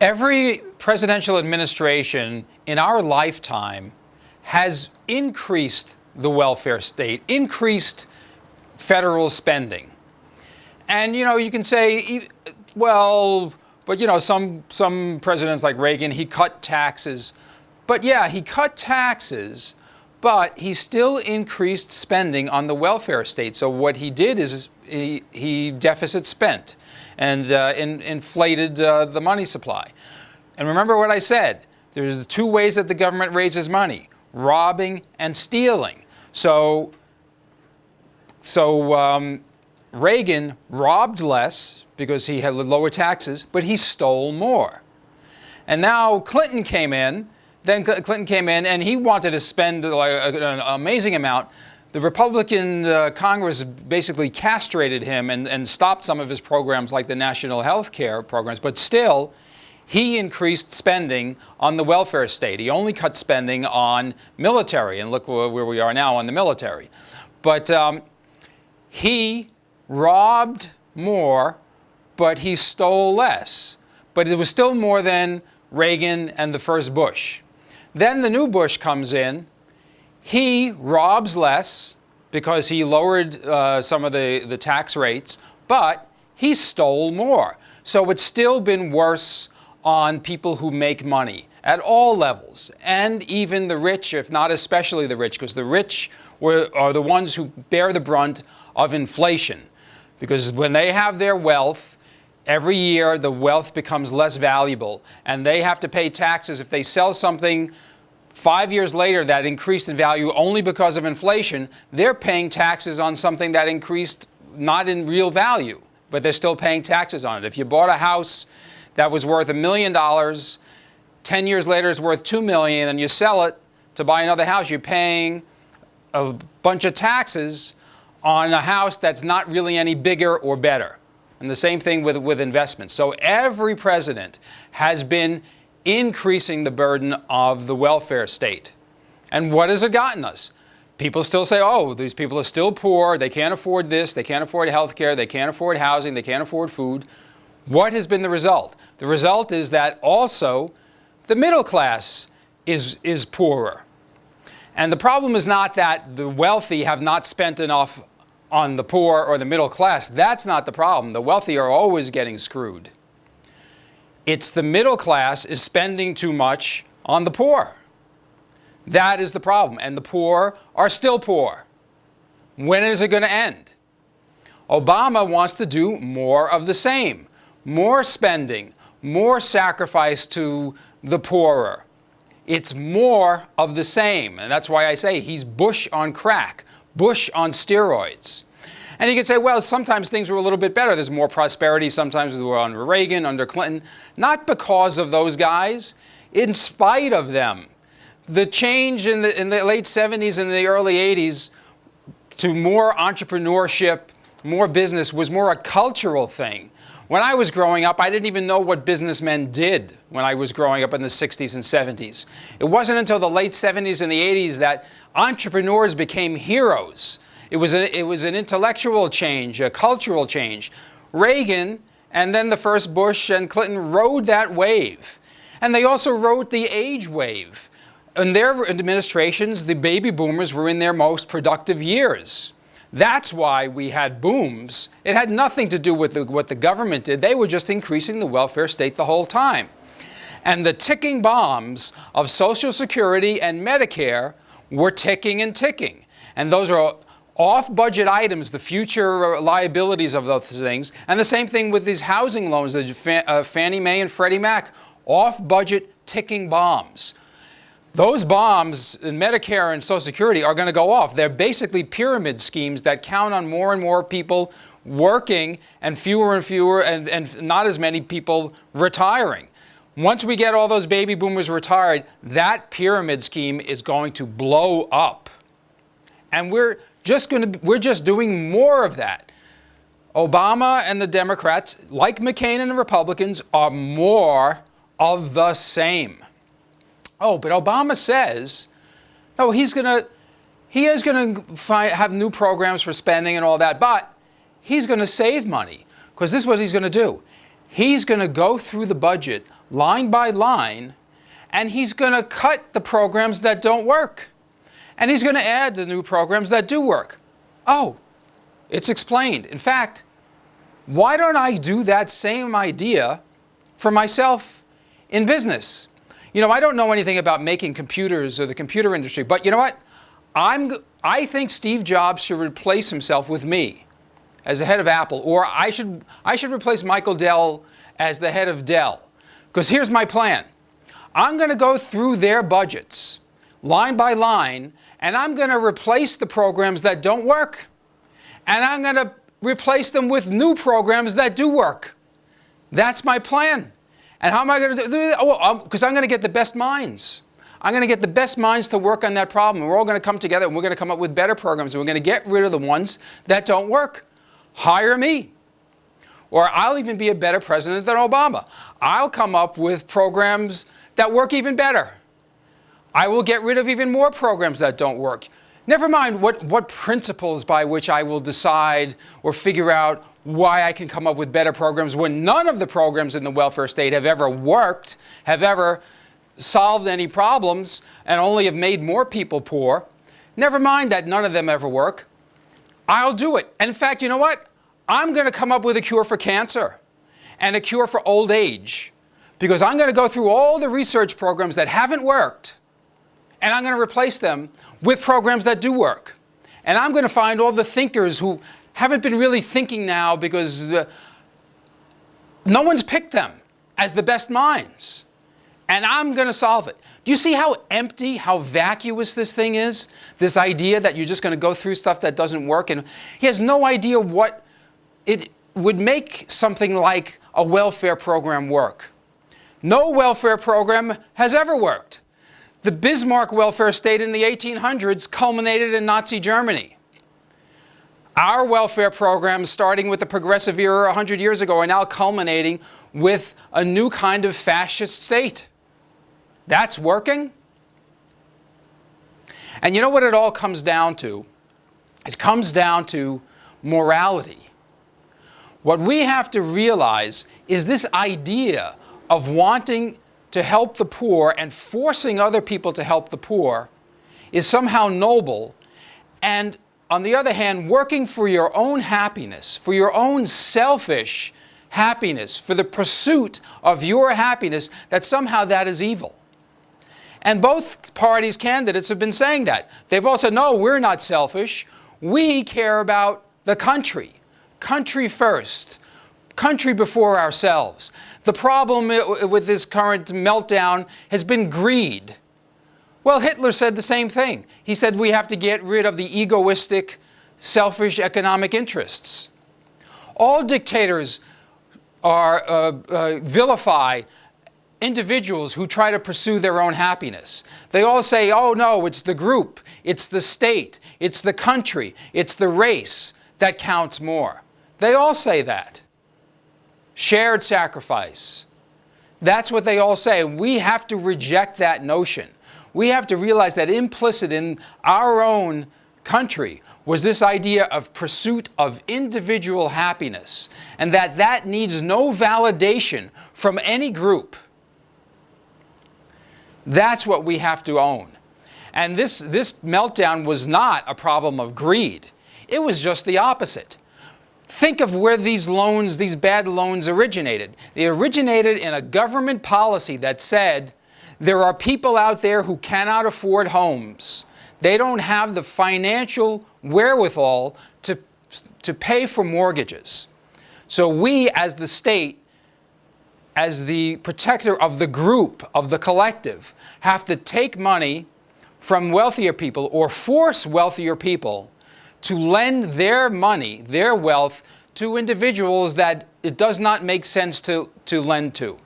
Every presidential administration in our lifetime has increased the welfare state, increased federal spending. And, you can say, well, but, some presidents like Reagan, he cut taxes. But yeah, he cut taxes, but he still increased spending on the welfare state. So what he did is he deficit spent and inflated the money supply. And remember what I said, there's two ways that the government raises money: robbing and stealing. So Reagan robbed less because he had lower taxes, but he stole more. And now Clinton came in. Then Clinton came in, and he wanted to spend an amazing amount. The Republican Congress basically castrated him and stopped some of his programs, like the national health care programs. But still, he increased spending on the welfare state. He only cut spending on military, and look where we are now on the military. But he robbed more, but he stole less. But it was still more than Reagan and the first Bush. Then the new Bush comes in. He robs less because he lowered some of the tax rates, but he stole more. So it's still been worse on people who make money at all levels, and even the rich, if not especially the rich, because the rich are the ones who bear the brunt of inflation. Because when they have their wealth, every year the wealth becomes less valuable, and they have to pay taxes if they sell something 5 years later that increased in value only because of inflation. They're paying taxes on something that increased not in real value, but they're still paying taxes on it. If you bought a house that was worth $1 million, 10 years later it's worth $2 million, and you sell it to buy another house, you're paying a bunch of taxes on a house that's not really any bigger or better. And the same thing with investments. So every president has been increasing the burden of the welfare state. And what has it gotten us? People still say, oh, these people are still poor, they can't afford this, they can't afford health care, they can't afford housing, they can't afford food. What has been the result? The result is that also the middle class is poorer. And the problem is not that the wealthy have not spent enough on the poor or the middle class. That's not the problem. The wealthy are always getting screwed. It's the middle class is spending too much on the poor. That is the problem. And the poor are still poor. When is it going to end? Obama wants to do more of the same. More spending, more sacrifice to the poorer. It's more of the same. And that's why I say he's Bush on crack, Bush on steroids. And you could say, well, sometimes things were a little bit better. There's more prosperity. Sometimes they were under Reagan, under Clinton. Not because of those guys, in spite of them. The change in the late 70s and the early 80s to more entrepreneurship, more business, was more a cultural thing. When I was growing up, I didn't even know what businessmen did when I was growing up in the 60s and 70s. It wasn't until the late 70s and the 80s that entrepreneurs became heroes. It was an intellectual change, a cultural change. Reagan and then the first Bush and Clinton rode that wave. And they also rode the age wave. In their administrations, the baby boomers were in their most productive years. That's why we had booms. It had nothing to do with what the government did. They were just increasing the welfare state the whole time. And the ticking bombs of Social Security and Medicare were ticking and ticking. And those are off-budget items, the future liabilities of those things. And the same thing with these housing loans, the Fannie Mae and Freddie Mac, off-budget ticking bombs. Those bombs in Medicare and Social Security are going to go off. They're basically pyramid schemes that count on more and more people working and fewer and not as many people retiring. Once we get all those baby boomers retired, that pyramid scheme is going to blow up. And we're just doing more of that. Obama and the Democrats, like McCain and the Republicans, are more of the same. Oh, but Obama says, no, he is going to have new programs for spending and all that, but he's going to save money, because this is what he's going to do. He's going to go through the budget line by line, and he's going to cut the programs that don't work. And he's going to add the new programs that do work. Oh, it's explained. In fact, why don't I do that same idea for myself in business? You know, I don't know anything about making computers or the computer industry, but you know what? I think Steve Jobs should replace himself with me as the head of Apple, or I should replace Michael Dell as the head of Dell. Because here's my plan. I'm going to go through their budgets line by line, and I'm going to replace the programs that don't work. And I'm going to replace them with new programs that do work. That's my plan. And how am I going to do it? Because I'm going to get the best minds. I'm going to get the best minds to work on that problem. We're all going to come together, and we're going to come up with better programs, and we're going to get rid of the ones that don't work. Hire me. Or I'll even be a better president than Obama. I'll come up with programs that work even better. I will get rid of even more programs that don't work. Never mind what principles by which I will decide or figure out why I can come up with better programs when none of the programs in the welfare state have ever worked, have ever solved any problems, and only have made more people poor. Never mind that none of them ever work. I'll do it. And in fact, you know what? I'm going to come up with a cure for cancer and a cure for old age, because I'm going to go through all the research programs that haven't worked, and I'm going to replace them with programs that do work. And I'm going to find all the thinkers who haven't been really thinking now because no one's picked them as the best minds. And I'm going to solve it. Do you see how empty, how vacuous this thing is? This idea that you're just going to go through stuff that doesn't work. And he has no idea what it would make something like a welfare program work. No welfare program has ever worked. The Bismarck welfare state in the 1800s culminated in Nazi Germany. Our welfare programs, starting with the progressive era 100 years ago, are now culminating with a new kind of fascist state. That's working. And you know what it all comes down to? It comes down to morality. What we have to realize is this idea of wanting to help the poor and forcing other people to help the poor is somehow noble, and on the other hand, working for your own happiness, for your own selfish happiness, for the pursuit of your happiness, that somehow that is evil. And both parties' candidates have been saying that. They've all said, no, we're not selfish. We care about the country. Country first. Country before ourselves. The problem with this current meltdown has been greed. Well, Hitler said the same thing. He said we have to get rid of the egoistic, selfish economic interests. All dictators vilify individuals who try to pursue their own happiness. They all say, oh no, it's the group, it's the state, it's the country, it's the race that counts more. They all say that. Shared sacrifice. That's what they all say. We have to reject that notion. We have to realize that implicit in our own country was this idea of pursuit of individual happiness, and that needs no validation from any group. That's what we have to own. And this meltdown was not a problem of greed. It was just the opposite. Think of where these loans, these bad loans originated. They originated in a government policy that said there are people out there who cannot afford homes. They don't have the financial wherewithal to pay for mortgages. So we, as the state, as the protector of the group, of the collective, have to take money from wealthier people or force wealthier people to lend their money, their wealth, to individuals that it does not make sense to lend to.